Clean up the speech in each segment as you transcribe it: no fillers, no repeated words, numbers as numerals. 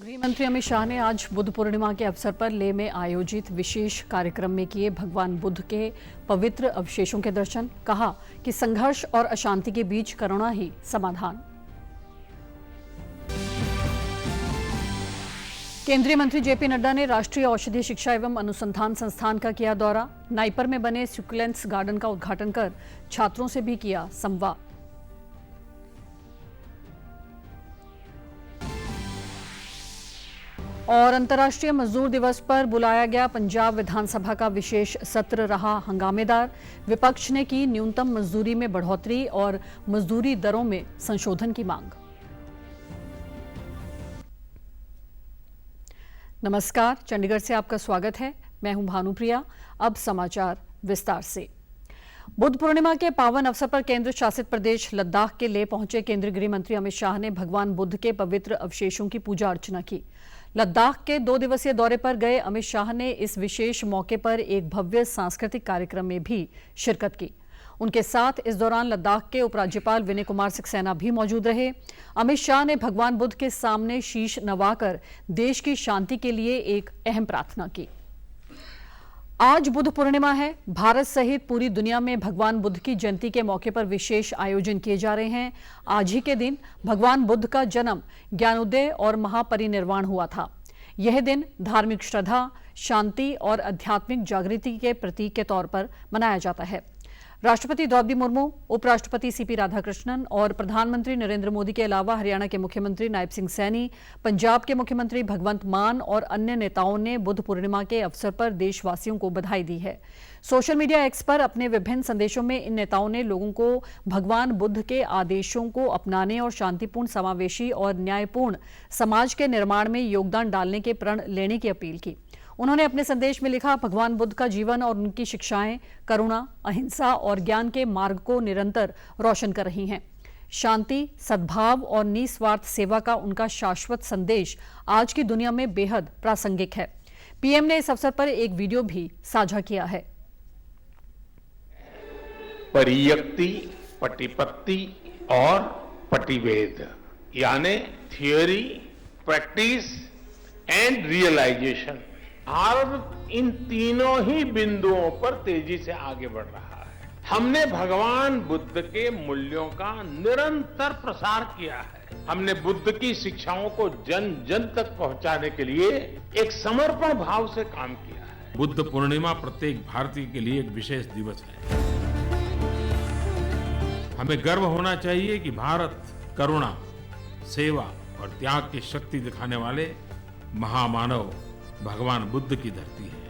गृह मंत्री अमित शाह ने आज बुद्ध पूर्णिमा के अवसर पर लेह में आयोजित विशेष कार्यक्रम में किए भगवान बुद्ध के पवित्र अवशेषों के दर्शन। कहा कि संघर्ष और अशांति के बीच करुणा ही समाधान। केंद्रीय मंत्री जेपी नड्डा ने राष्ट्रीय औषधीय शिक्षा एवं अनुसंधान संस्थान का किया दौरा। नाइपर में बने सक्यूलेंट्स गार्डन का उद्घाटन कर छात्रों से भी किया संवाद। और अंतर्राष्ट्रीय मजदूर दिवस पर बुलाया गया पंजाब विधानसभा का विशेष सत्र रहा हंगामेदार। विपक्ष ने की न्यूनतम मजदूरी में बढ़ोतरी और मजदूरी दरों में संशोधन की मांग। नमस्कार, चंडीगढ़ से आपका स्वागत है। मैं हूं भानुप्रिया। अब समाचार विस्तार से। बुद्ध पूर्णिमा के पावन अवसर पर केंद्र शासित प्रदेश लद्दाख के लेह पहुंचे केंद्रीय गृह मंत्री अमित शाह ने भगवान बुद्ध के पवित्र अवशेषों की पूजा अर्चना की। लद्दाख के 2 दिवसीय दौरे पर गए अमित शाह ने इस विशेष मौके पर एक भव्य सांस्कृतिक कार्यक्रम में भी शिरकत की। उनके साथ इस दौरान लद्दाख के उपराज्यपाल विनय कुमार सक्सेना भी मौजूद रहे। अमित शाह ने भगवान बुद्ध के सामने शीश नवाकर देश की शांति के लिए एक अहम प्रार्थना की। आज बुद्ध पूर्णिमा है। भारत सहित पूरी दुनिया में भगवान बुद्ध की जयंती के मौके पर विशेष आयोजन किए जा रहे हैं। आज ही के दिन भगवान बुद्ध का जन्म, ज्ञानोदय और महापरिनिर्वाण हुआ था। यह दिन धार्मिक श्रद्धा, शांति और आध्यात्मिक जागृति के प्रतीक के तौर पर मनाया जाता है। राष्ट्रपति द्रौपदी मुर्मू, उपराष्ट्रपति सीपी राधाकृष्णन और प्रधानमंत्री नरेंद्र मोदी के अलावा हरियाणा के मुख्यमंत्री नायब सिंह सैनी, पंजाब के मुख्यमंत्री भगवंत मान और अन्य नेताओं ने बुद्ध पूर्णिमा के अवसर पर देशवासियों को बधाई दी है। सोशल मीडिया एक्स पर अपने विभिन्न संदेशों में इन नेताओं ने लोगों को भगवान बुद्ध के आदेशों को अपनाने और शांतिपूर्ण, समावेशी और न्यायपूर्ण समाज के निर्माण में योगदान डालने के प्रण लेने की अपील की। उन्होंने अपने संदेश में लिखा, भगवान बुद्ध का जीवन और उनकी शिक्षाएं करुणा, अहिंसा और ज्ञान के मार्ग को निरंतर रोशन कर रही हैं। शांति, सद्भाव और निस्वार्थ सेवा का उनका शाश्वत संदेश आज की दुनिया में बेहद प्रासंगिक है। पीएम ने इस अवसर पर एक वीडियो भी साझा किया है। परियक्ति, पटिपत्ति और पटिवेद यानी theory, practice and realisation. Bharat इन तीनों ही बिंदुओं पर तेजी से आगे बढ़ रहा है। हमने भगवान बुद्ध के मूल्यों का निरंतर प्रसार किया है। हमने बुद्ध की शिक्षाओं को जन जन तक पहुंचाने के लिए एक समर्पण भाव से काम किया है। बुद्ध पूर्णिमा प्रत्येक भारतीय के लिए एक विशेष दिवस है। हमें गर्व होना चाहिए कि भारत करुणा, सेवा और त्याग की शक्ति दिखाने वाले महामानव भगवान बुद्ध की धरती है।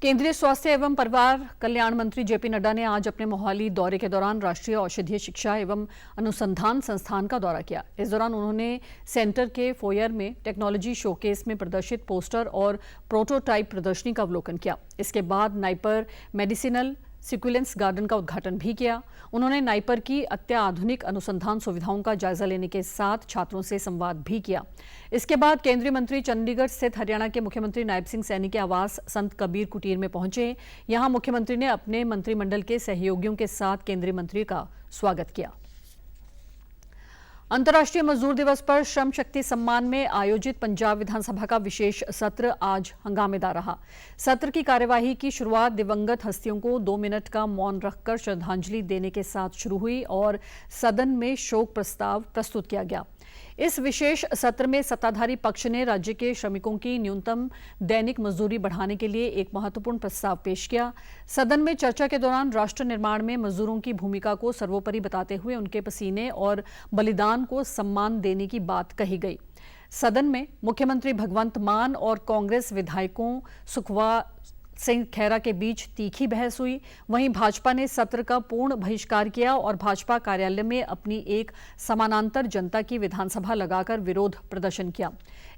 केंद्रीय स्वास्थ्य एवं परिवार कल्याण मंत्री जेपी नड्डा ने आज अपने मोहाली दौरे के दौरान राष्ट्रीय औषधीय शिक्षा एवं अनुसंधान संस्थान का दौरा किया। इस दौरान उन्होंने सेंटर के फोयर में टेक्नोलॉजी शोकेस में प्रदर्शित पोस्टर और प्रोटोटाइप प्रदर्शनी का अवलोकन किया। इसके बाद नाइपर मेडिसिनल सक्यूलेंट्स गार्डन का उद्घाटन भी किया। उन्होंने नाइपर की अत्याधुनिक अनुसंधान सुविधाओं का जायजा लेने के साथ छात्रों से संवाद भी किया। इसके बाद केंद्रीय मंत्री चंडीगढ़ स्थित हरियाणा के मुख्यमंत्री नायब सिंह सैनी के आवास संत कबीर कुटीर में पहुंचे। यहां मुख्यमंत्री ने अपने मंत्रिमंडल के सहयोगियों के साथ केंद्रीय मंत्री का स्वागत किया। अंतर्राष्ट्रीय मजदूर दिवस पर श्रम शक्ति सम्मान में आयोजित पंजाब विधानसभा का विशेष सत्र आज हंगामेदार रहा। सत्र की कार्यवाही की शुरुआत दिवंगत हस्तियों को 2 मिनट का मौन रखकर श्रद्धांजलि देने के साथ शुरू हुई और सदन में शोक प्रस्ताव प्रस्तुत किया गया। इस विशेष सत्र में सत्ताधारी पक्ष ने राज्य के श्रमिकों की न्यूनतम दैनिक मजदूरी बढ़ाने के लिए एक महत्वपूर्ण प्रस्ताव पेश किया। सदन में चर्चा के दौरान राष्ट्र निर्माण में मजदूरों की भूमिका को सर्वोपरि बताते हुए उनके पसीने और बलिदान को सम्मान देने की बात कही गई। सदन में मुख्यमंत्री भगवंत मान और कांग्रेस विधायकों सुखवा सिंह खैरा के बीच तीखी बहस हुई। वहीं भाजपा ने सत्र का पूर्ण बहिष्कार किया और भाजपा कार्यालय में अपनी एक समानांतर जनता की विधानसभा लगाकर विरोध प्रदर्शन किया।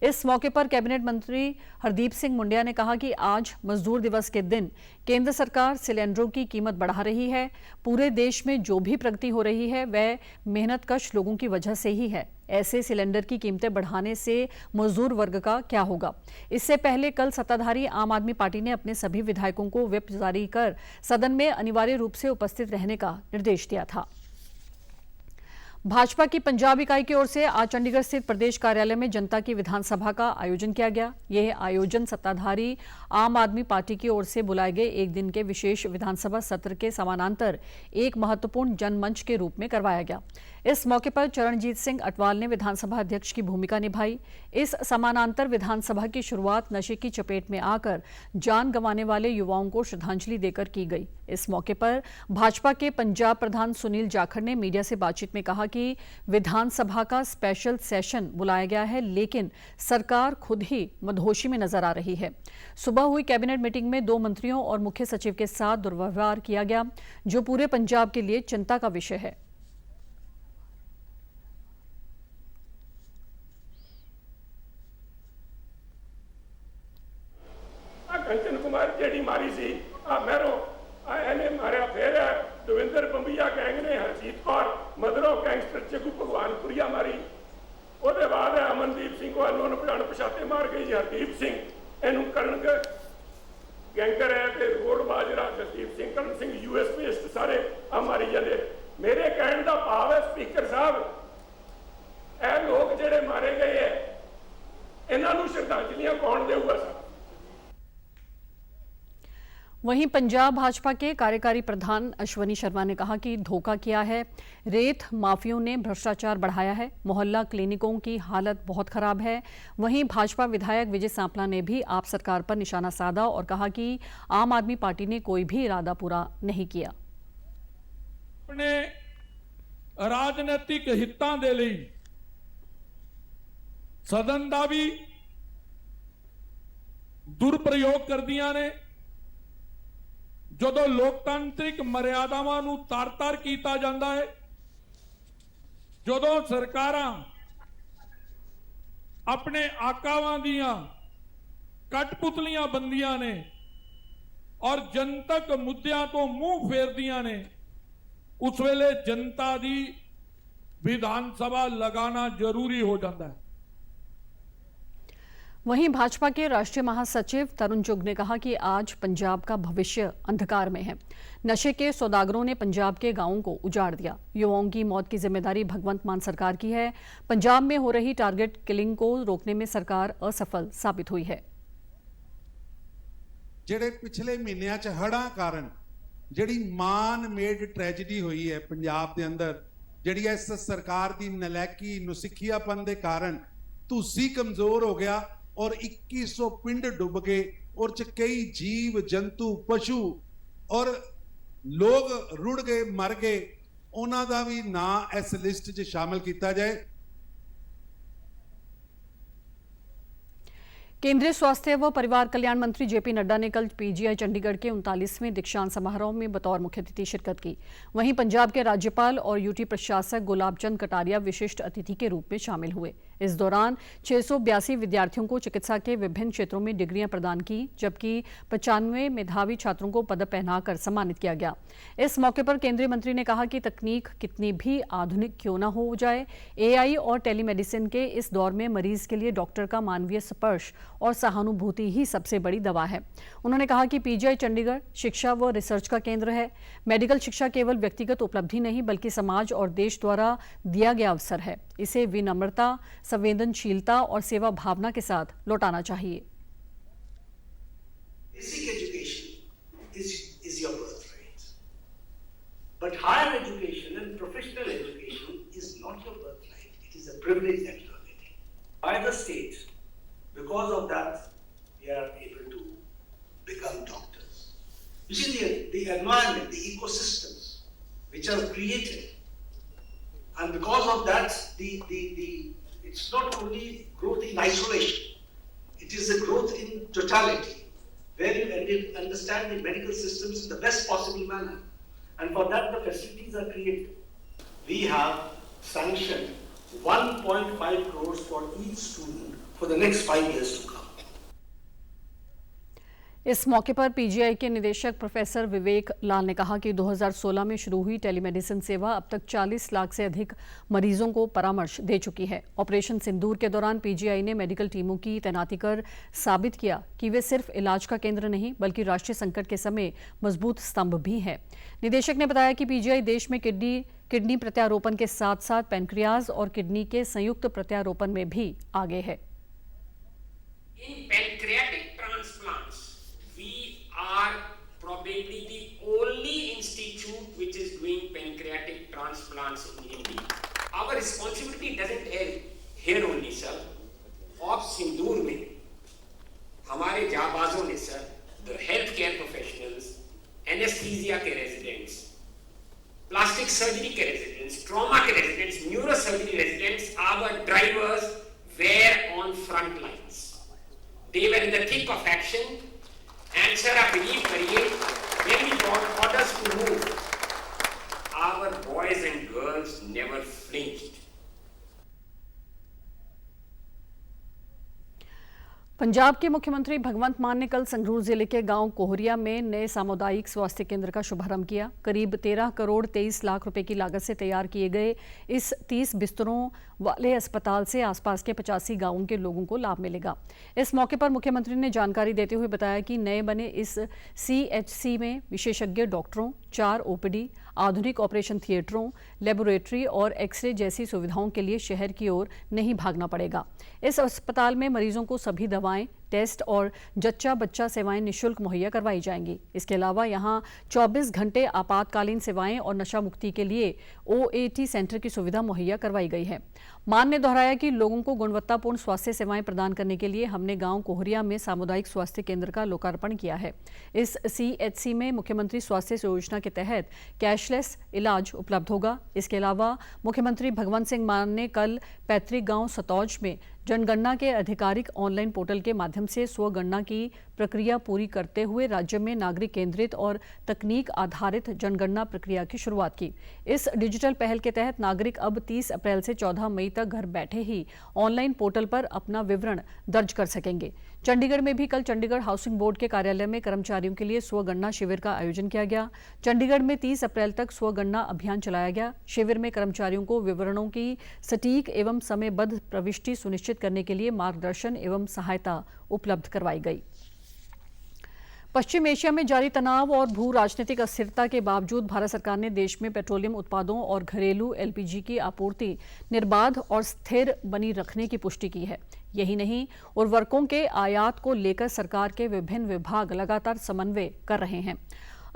इस मौके पर कैबिनेट मंत्री हरदीप सिंह मुंडिया ने कहा कि आज मजदूर दिवस के दिन केंद्र सरकार सिलेंडरों की कीमत बढ़ा रही है। पूरे देश में जो भी प्रगति हो रही है वह मेहनतकश लोगों की वजह से ही है। ऐसे सिलेंडर की कीमतें बढ़ाने से मजदूर वर्ग का क्या होगा। इससे पहले कल सत्ताधारी आम आदमी पार्टी ने अपने सभी विधायकों को व्हिप जारी कर सदन में अनिवार्य रूप से उपस्थित रहने का निर्देश दिया था। भाजपा की पंजाब इकाई की ओर से आज चंडीगढ़ स्थित प्रदेश कार्यालय में जनता की विधानसभा का आयोजन किया गया। यह आयोजन सत्ताधारी आम आदमी पार्टी की ओर से बुलाए गए एक दिन के विशेष विधानसभा सत्र के समानांतर एक महत्वपूर्ण जनमंच के रूप में करवाया गया। इस मौके पर चरणजीत सिंह अटवाल ने विधानसभा अध्यक्ष की भूमिका निभाई। इस समानांतर विधानसभा की शुरुआत नशे की चपेट में आकर जान गंवाने वाले युवाओं को श्रद्धांजलि देकर की गई। इस मौके पर भाजपा के पंजाब प्रधान सुनील जाखड़ ने मीडिया से बातचीत में कहा कि विधानसभा का स्पेशल सेशन बुलाया गया है, लेकिन सरकार खुद ही मदहोशी में नजर आ रही है। सुबह हुई कैबिनेट मीटिंग में 2 मंत्रियों और मुख्य सचिव के साथ दुर्व्यवहार किया गया, जो पूरे पंजाब के लिए चिंता का विषय है। कंचन कुमार जेडी मारी सी मैरो एने मारिया फिर दविंदर बंबिया गैंग ने हरजीत कौर मदरों गैंगस्टर चेकू भगवानपुरिया मारी। ਉਹਦੇ बाद अमनदीप सिंह को अनोन पठान पछाते मार गई जी हरदीप सिंह एनू करण गैंगर है ते रोड बाजरा जसदीप सिंह करण सिंह यूएस बेस्ड सारे आ मारी जाते। मेरे कहने का भाव है स्पीकर साहब ए लोग जेडे मारे गए है इन्हां नू श्रद्धांजलियां कौन देऊगा साहब। वहीं पंजाब भाजपा के कार्यकारी प्रधान अश्वनी शर्मा ने कहा कि धोखा किया है, रेत माफियों ने भ्रष्टाचार बढ़ाया है, मोहल्ला क्लिनिकों की हालत बहुत खराब है। वहीं भाजपा विधायक विजय सांपला ने भी आप सरकार पर निशाना साधा और कहा कि आम आदमी पार्टी ने कोई भी इरादा पूरा नहीं किया। अपने राजनीतिक हितां दे लई सदन दा भी दुरुपयोग करदियां ने। ਜਦੋਂ ਲੋਕਤੰਤਰਿਕ ਮਰਿਆਦਾਵਾਂ ਨੂੰ ਤਾਰ-ਤਾਰ ਕੀਤਾ ਜਾਂਦਾ ਹੈ, ਜਦੋਂ ਸਰਕਾਰਾਂ ਆਪਣੇ ਆਕਾਵਾਂ ਦੀਆਂ ਕਟਪੁਤਲੀਆਂ ਬੰਦੀਆਂ ਨੇ ਔਰ ਜਨਤਕ ਮੁੱਦਿਆਂ ਤੋਂ ਮੂੰਹ ਫੇਰਦੀਆਂ ਨੇ, ਉਸ ਵੇਲੇ ਜਨਤਾ ਦੀ ਵਿਧਾਨ ਸਭਾ ਲਗਾਉਣਾ ਜ਼ਰੂਰੀ ਹੋ ਜਾਂਦਾ ਹੈ। वहीं भाजपा के राष्ट्रीय महासचिव तरुण चुग ने कहा कि आज पंजाब का भविष्य अंधकार में है। नशे के सौदागरों ने पंजाब के गांवों को उजाड़ दिया। युवाओं की मौत की जिम्मेदारी भगवंत मान सरकार की है। पंजाब में हो रही टारगेट किलिंग को रोकने में सरकार असफल साबित हुई है। ਜਿਹੜੇ ਪਿਛਲੇ ਮਹੀਨਿਆਂ 'ਚ ਹੜ੍ਹਾਂ ਕਾਰਨ ਜਿਹੜੀ ਮਾਨ ਮੇਡ ਟ੍ਰੈਜੇਡੀ ਹੋਈ ਹੈ ਪੰਜਾਬ ਦੇ ਅੰਦਰ, ਜਿਹੜੀ ਇਸ ਸਰਕਾਰ ਦੀ ਨਲਾਇਕੀ ਨੁਸਿਖੀਆਪਨ ਦੇ ਕਾਰਨ ਤੁਸੀਂ ਕਮਜ਼ੋਰ ਹੋ ਗਿਆ और 2100 पिंड डूब गए और कई जीव जंतु पशु और लोग रुड़ गए मर गए, उन्हों का भी ना इस लिस्ट च शामिल किया जाए। केंद्रीय स्वास्थ्य व परिवार कल्याण मंत्री जेपी नड्डा ने कल पीजीआई चंडीगढ़ के 39वें दीक्षांत समारोह में बतौर मुख्य अतिथि शिरकत की। वहीं पंजाब के राज्यपाल और यूटी प्रशासक गुलाब चंद कटारिया विशिष्ट अतिथि के रूप में शामिल हुए। इस दौरान 682 विद्यार्थियों को चिकित्सा के विभिन्न क्षेत्रों में डिग्रियां प्रदान की, जबकि 95 मेधावी छात्रों को पदक पहनाकर सम्मानित किया गया। इस मौके पर केंद्रीय मंत्री ने कहा कि तकनीक कितनी भी आधुनिक क्यों न हो जाए, एआई और टेलीमेडिसिन के इस दौर में मरीज के लिए डॉक्टर का मानवीय स्पर्श और सहानुभूति ही सबसे बड़ी दवा है। उन्होंने कहा कि पीजीआई चंडीगढ़ शिक्षा व रिसर्च का केंद्र है। मेडिकल शिक्षा केवल व्यक्तिगत उपलब्धि नहीं बल्कि समाज और देश द्वारा दिया गया अवसर है। इसे विनम्रता, संवेदनशीलता और सेवा भावना के साथ लौटाना चाहिए। Basic education is your birthright, but higher education and professional education is not your birthright. It is a privilege that you are getting by the state. Because of that, we are able to become doctors. You see, the environment, the ecosystems which are created, and because of that, it's not only growth in isolation, it is a growth in totality, where you understand the medical systems in the best possible manner. And for that, the facilities are created. We have sanctioned 1.5 crores for each student for the next 5 years to come. इस मौके पर PGI के निदेशक professor विवेक लाल ने कहा कि 2016 में शुरू हुई टेलीमेडिसिन सेवा अब तक 40 लाख से अधिक मरीजों को परामर्श दे चुकी है। ऑपरेशन सिंदूर के दौरान पीजीआई ने मेडिकल टीमों की तैनाती कर साबित किया कि वे सिर्फ इलाज का केंद्र नहीं बल्कि राष्ट्रीय संकट के समय मजबूत स्तंभ भी है। निदेशक ने बताया कि पीजीआई देश में किडनी किडनी प्रत्यारोपण के साथ साथ पैनक्रियाज और किडनी के संयुक्त प्रत्यारोपण में भी आगे है। In pancreatic transplants, we are probably the only institute which is doing pancreatic transplants in India. Our responsibility doesn't end here only, sir. Of Sindoor में हमारे जाबाजों ने sir, the healthcare professionals, anesthesia के residents, plastic surgery के residents, trauma के residents, neurosurgery residents, our drivers were on front lines. They were in the thick of action, and sir, I believe करिए, when we got orders to move, our boys and girls never flinched. Punjab के मुख्यमंत्री भगवंत मान ने कल संगरूर जिले के गांव कोहरिया में नए सामुदायिक स्वास्थ्य केंद्र का शुभारंभ किया। करीब 13 करोड़ 23 लाख रुपए की लागत से तैयार किए गए इस 30 बिस्तरों वाले अस्पताल से आसपास के 85 गांवों के लोगों को लाभ मिलेगा। इस मौके पर मुख्यमंत्री ने जानकारी देते हुए बताया कि नए बने इस CHC में विशेषज्ञ डॉक्टरों, 4 OPD, आधुनिक ऑपरेशन थिएटरों, लेबोरेटरी और एक्सरे जैसी सुविधाओं के लिए शहर की ओर नहीं भागना पड़ेगा। इस अस्पताल में मरीजों को सभी दवाएं, टेस्ट और जच्चा बच्चा सेवाएं निःशुल्क मुहैया करवाई जाएंगी। इसके अलावा यहां 24 घंटे आपातकालीन सेवाएं और नशा मुक्ति के लिए OAT सेंटर की सुविधा मुहैया करवाई गई है। मान ने दोहराया कि लोगों को गुणवत्तापूर्ण स्वास्थ्य सेवाएं प्रदान करने के लिए हमने गांव कोहरिया में सामुदायिक स्वास्थ्य केंद्र का लोकार्पण किया है। इस CHC में मुख्यमंत्री स्वास्थ्य योजना के तहत कैशलेस इलाज उपलब्ध होगा। इसके अलावा मुख्यमंत्री भगवंत सिंह मान ने कल पैतृक गांव सतौज में जनगणना के आधिकारिक ऑनलाइन पोर्टल के माध्यम से स्वगणना की प्रक्रिया पूरी करते हुए राज्य में नागरिक केंद्रित और तकनीक आधारित जनगणना प्रक्रिया की शुरुआत की। इस डिजिटल पहल के तहत नागरिक अब 30 अप्रैल से 14 मई तक घर बैठे ही ऑनलाइन पोर्टल पर अपना विवरण दर्ज कर सकेंगे। चंडीगढ़ में भी कल चंडीगढ़ हाउसिंग बोर्ड के कार्यालय में कर्मचारियों के लिए स्वगणना शिविर का आयोजन किया गया। चंडीगढ़ में 30 अप्रैल तक स्वगणना अभियान चलाया गया। शिविर में कर्मचारियों को विवरणों की सटीक एवं समयबद्ध प्रविष्टि सुनिश्चित करने के लिए मार्गदर्शन एवं सहायता उपलब्ध करवाई गई। पश्चिम एशिया में जारी तनाव और भू राजनीतिक अस्थिरता के बावजूद भारत सरकार ने देश में पेट्रोलियम उत्पादों और घरेलू LPG की आपूर्ति निर्बाध और स्थिर बनी रखने की पुष्टि की है। यही नहीं, उर्वरकों के आयात को लेकर सरकार के विभिन्न विभाग लगातार समन्वय कर रहे हैं।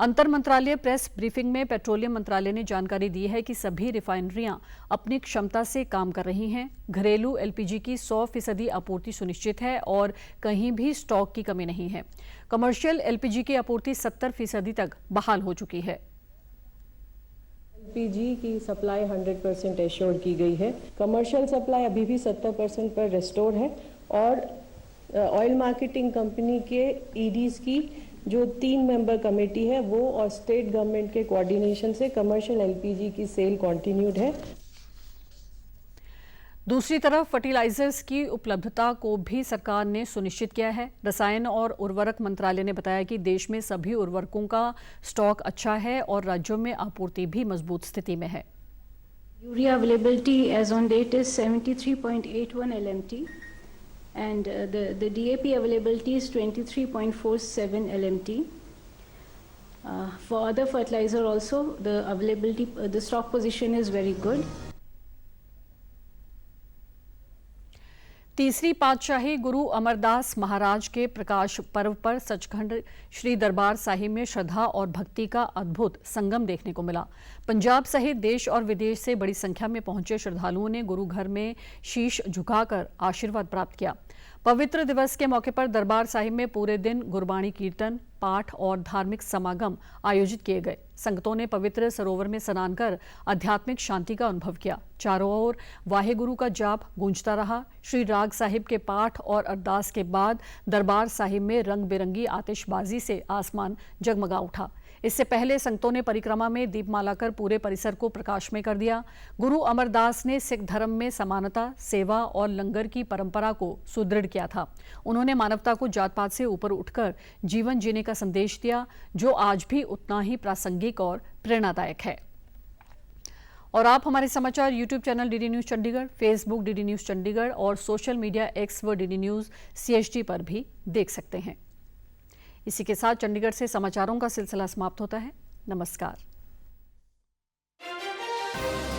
अंतर मंत्रालय प्रेस ब्रीफिंग में पेट्रोलियम मंत्रालय ने जानकारी दी है कि सभी रिफाइनरियां अपनी क्षमता से काम कर रही हैं। घरेलू LPG की 100% आपूर्ति सुनिश्चित है और कहीं भी स्टॉक की कमी नहीं है। कमर्शियल LPG की आपूर्ति 70% तक बहाल हो चुकी है। LPG की सप्लाई 100% एश्योर्ड की गई है। कमर्शियल सप्लाई अभी भी 70% पर रेस्टोर है और ऑयल मार्केटिंग कंपनी के EDs की जो 3 मेंबर कमेटी है वो और स्टेट गवर्नमेंट के कोऑर्डिनेशन से कमर्शियल LPG की सेल कंटिन्यूड है। दूसरी तरफ फर्टिलाइजर्स की उपलब्धता को भी सरकार ने सुनिश्चित किया है। रसायन और उर्वरक मंत्रालय ने बताया कि देश में सभी उर्वरकों का स्टॉक अच्छा है और राज्यों में आपूर्ति भी मजबूत स्थिति में है। Urea availability as on date is 73.81 LMT and the DAP availability is 23.47 LMT. For other fertilizer also the availability, the stock position is very good. तीसरी पातशाही गुरु अमरदास महाराज के प्रकाश पर्व पर सचखंड श्री दरबार साहिब में श्रद्धा और भक्ति का अद्भुत संगम देखने को मिला। पंजाब सहित देश और विदेश से बड़ी संख्या में पहुंचे श्रद्धालुओं ने गुरु घर में शीश झुकाकर आशीर्वाद प्राप्त किया। पवित्र दिवस के मौके पर दरबार साहिब में पूरे दिन गुरबाणी कीर्तन, पाठ और धार्मिक समागम आयोजित किए गए। संगतों ने पवित्र सरोवर में स्नान कर आध्यात्मिक शांति का अनुभव किया। चारों ओर वाहेगुरु का जाप गूंजता रहा। श्री राग साहिब के पाठ और अरदास के बाद दरबार साहिब में रंग बिरंगी आतिशबाजी से आसमान जगमगा उठा। इससे पहले संगतों ने परिक्रमा में दीपमाला कर पूरे परिसर को प्रकाशमय कर दिया। गुरु अमरदास ने सिख धर्म में समानता, सेवा और लंगर की परंपरा को सुदृढ़ किया था। उन्होंने मानवता को जात पात से ऊपर उठकर जीवन जीने का संदेश दिया, जो आज भी उतना ही प्रासंगिक और प्रेरणादायक है। और आप हमारे समाचार YouTube channel DD news Chandigarh, Facebook DD news Chandigarh और सोशल मीडिया X व DD न्यूज़ CHD पर भी देख सकते हैं। इसी के साथ चंडीगढ़ से समाचारों का सिलसिला समाप्त होता है। नमस्कार। है।